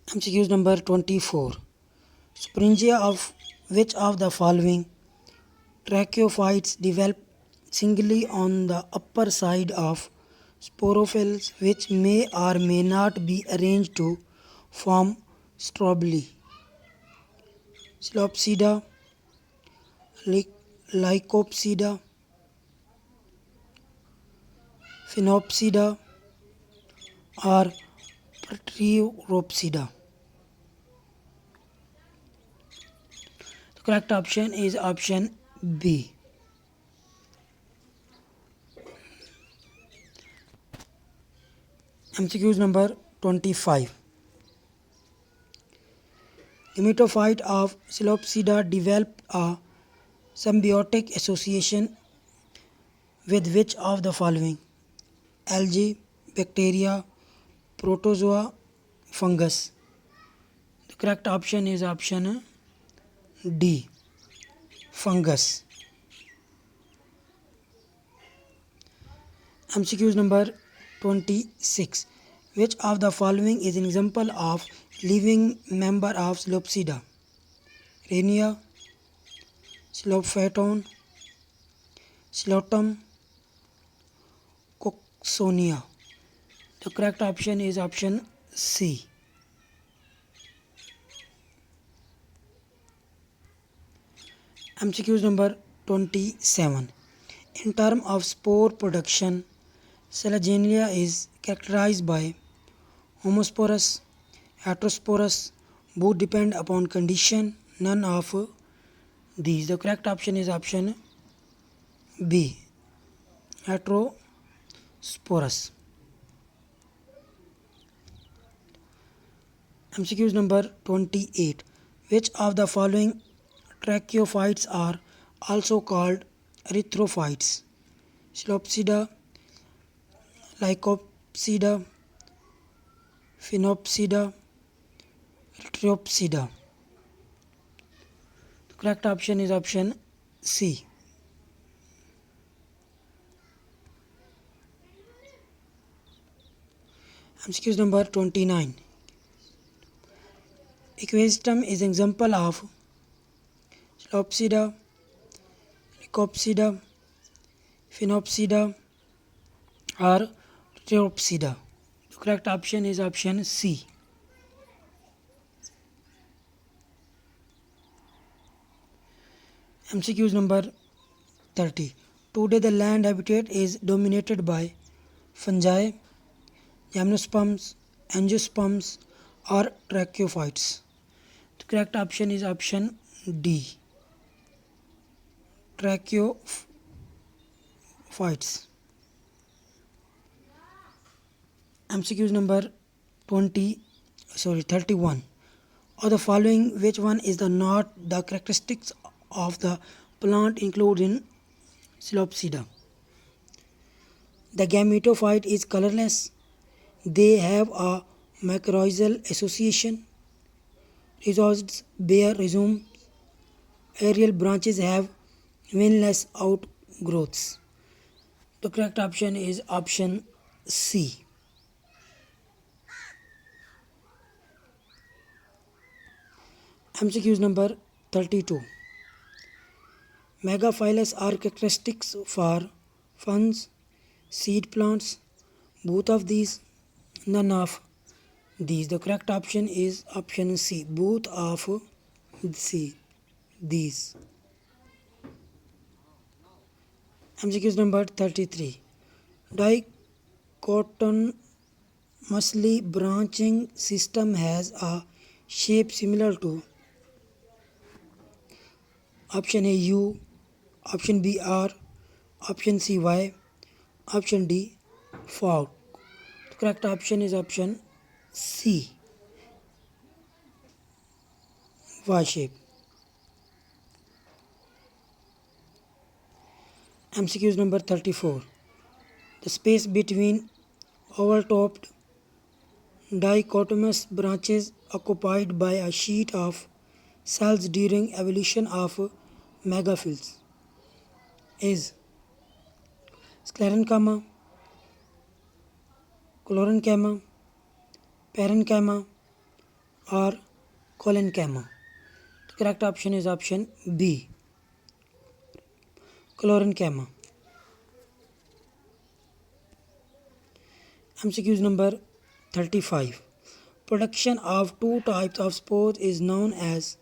MCQs number 24. Sporangia of which of the following tracheophytes develop singly on the upper side of sporophylls which may or may not be arranged to form strobili? Silopsida, Lycopsida, Phenopsida, or Pteropsida. The correct option is option B. MCQs number 25. Gametophyte of Silopsida developed a symbiotic association with which of the following? Algae, bacteria, protozoa, fungus. The correct option is option D. Fungus. MCQs number 26. Which of the following is an example of living member of Silopsida? Rhenia, Silophyton, Silotum, Cooksonia. The correct option is option C. MCQs number 27. In terms of spore production, Selaginella is characterized by homosporous, heterosporous, both depend upon condition, none of these. The correct option is option B. Heterosporous. MCQs number 28. Which of the following tracheophytes are also called erythrophytes? Silopsida, Lycopsida, Phenopsida, Pteropsida. The correct option is option C. MCQs number 29. Equistum is an example of Silopsida, Lycopsida, Phenopsida, or Pteropsida. The correct option is option C. MCQs number 30. Today the land habitat is dominated by fungi, gymnosperms, angiosperms, or tracheophytes. The correct option is option D. Tracheophytes. MCQs number 31. Of the following, which one is not the characteristics of the plant included in Silopsida? The gametophyte is colorless. They have a mycorrhizal association. Rhizoids bear rhizomes. Aerial branches have venless outgrowths. The correct option is option C. MCQs number 32. Megaphyllus are characteristics for ferns, seed plants, both of these, none of these. The correct option is option C. Both of these. MCQs number 33. Dichotomously branching system has a shape similar to option A U, option B R, option C Y, option D fork. The correct option is option C. Y shape. MCQs number 34. The space between oval-topped dichotomous branches occupied by a sheet of cells during evolution of megaphylls is sclerenchyma, chloronchyma, parenchyma, or Collencamma? The correct option is option B, Collencamma. MCQs number 35. Production of two types of spores is known as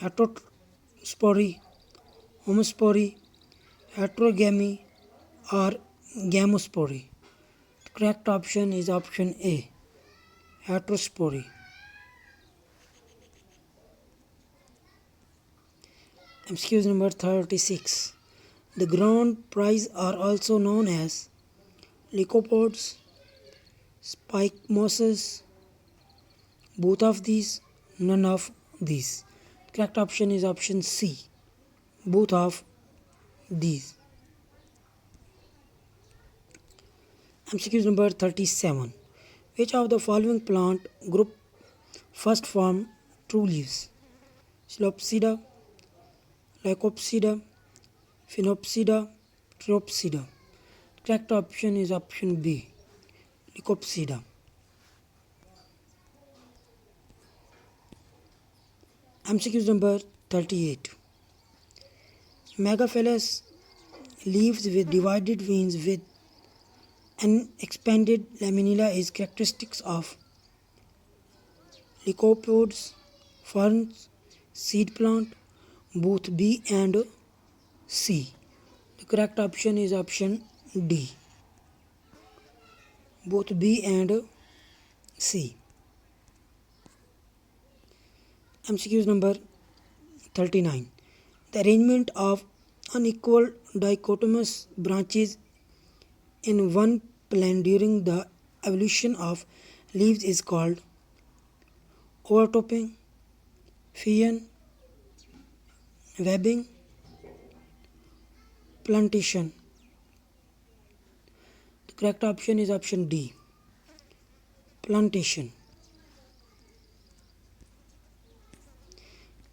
heterospory, homospory, heterogamy, or gamospory. The correct option is option A, heterospory. MCQ number 36. The ground prize are also known as lycopods, spike mosses, both of these, none of these. Correct option is option C, both of these. MCQ number 37. Which of the following plant group first form true leaves? Silopsida, Lycopsida, Phenopsida, Triopsida. Correct option is option B, Lycopsida. MCQ number 38. Megaphallus leaves with divided veins with an expanded laminilla is characteristics of lycopods, ferns, seed plant, both B and C. The correct option is option D, both B and C. MCQ number 39. The arrangement of unequal dichotomous branches in one plant during the evolution of leaves is called overtopping, fusion, webbing, plantation. The correct option is option D, plantation.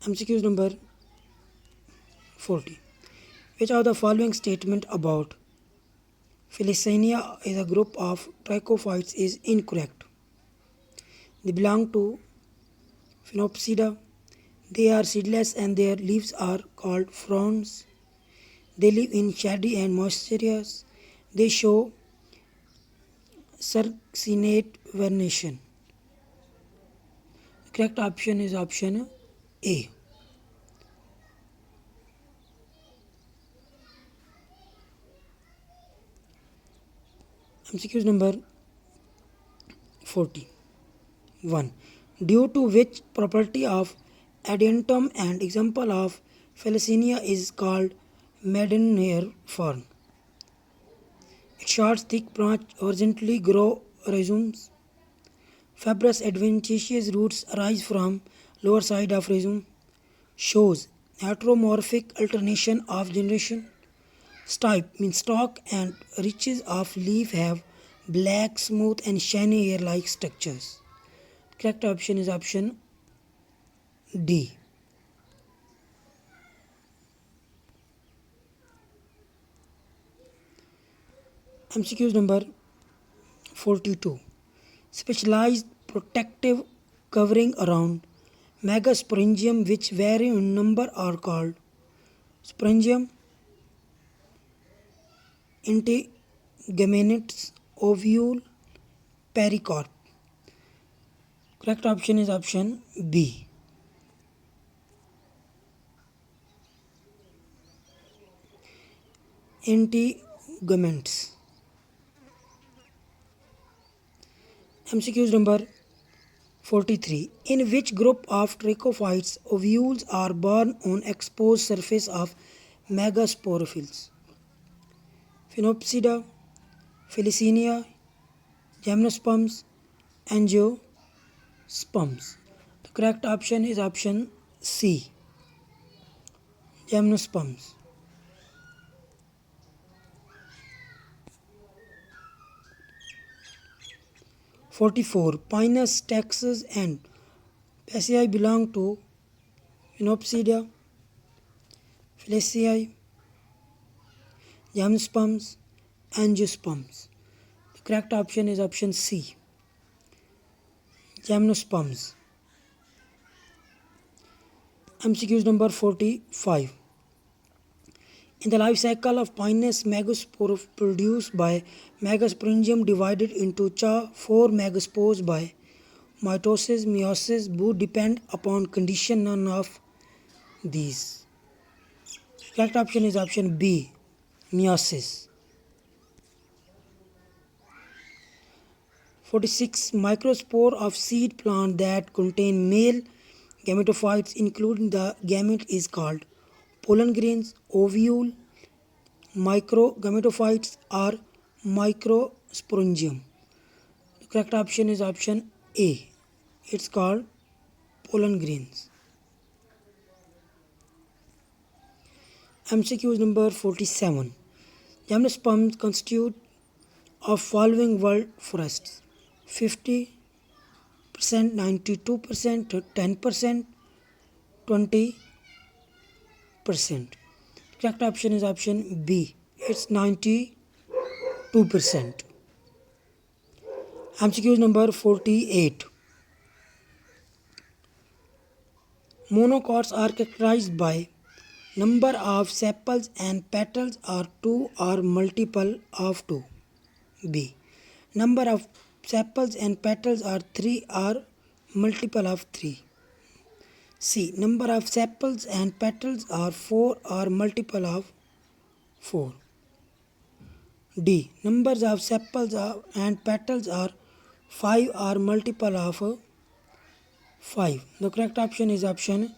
MCQ number 40. Which of the following statement about Felicania is a group of trichophytes is incorrect? They belong to Phenopsida. They are seedless and their leaves are called fronds. They live in shady and moist areas. They show succinate vernation. The correct option is option A. MCQ number 41. Due to which property of Adiantum and example of Felicania is called maidenhair fern? Its short, thick branch horizontally grow rhizomes. Fibrous adventitious roots arise from lower side of rhizome. Shows heteromorphic alternation of generation. Stipe means stalk and ridges of leaf have black, smooth and shiny hair-like structures. Correct option is option D. MCQ number 42. Specialized protective covering around megasporangium which vary in number are called sporangium, integumentous, ovule, pericarp. Correct option is option B. Integuments. MCQ number 43. In which group of trichophytes ovules are born on exposed surface of megasporophylls? Phenopsida, Felicania, Gymnosperms, Angiosperms. The correct option is option C, Gymnosperms. (44) Pinus, Taxus and Passae belong to Phenopsida, Felicae, Gymnosperms, Angiosperms. The correct option is option C, Gymnosperms. MCQs number 45. In the life cycle of Pinus megaspore produced by Megasporangium divided into 4 megaspores by mitosis, meiosis, both depend upon condition none of these. Correct option is option B, meiosis. 46. Microspore of seed plant that contain male gametophytes including the gamete is called pollen grains, ovule, microgametophytes or microsporangium. The correct option is option A. It's called pollen grains. MCQ number 47. Gymnosperms constitute of following world forests: 50%, 92%, 10%, 20%. Correct option is option B. It's 92%. MCQ number 48. Monocots are characterized by number of sepals and petals are 2 or multiple of 2. B. Number of sepals and petals are 3 or multiple of 3. C. Number of sepals and petals are 4 or multiple of 4. D. Numbers of sepals and petals are 5 or multiple of 5. The correct option is option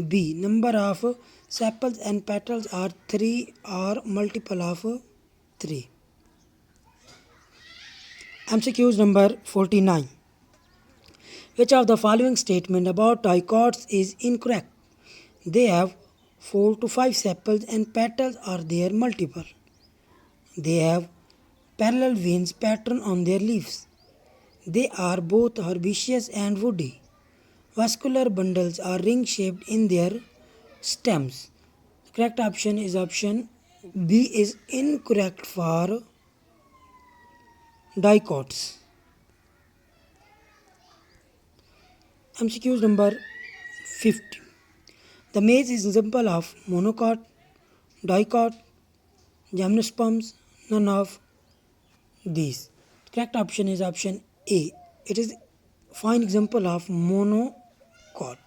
B. Number of sepals and petals are 3 or multiple of 3. MCQs number 49. Which of the following statement about dicots is incorrect? They have 4 to 5 sepals and petals are their multiple. They have parallel veins pattern on their leaves. They are both herbaceous and woody. Vascular bundles are ring-shaped in their stems. The correct option is option B is incorrect for dicots. MCQs number 50. The maize is an example of monocot, dicot, gymnosperms, none of these. The correct option is option A. It is a fine example of monocot.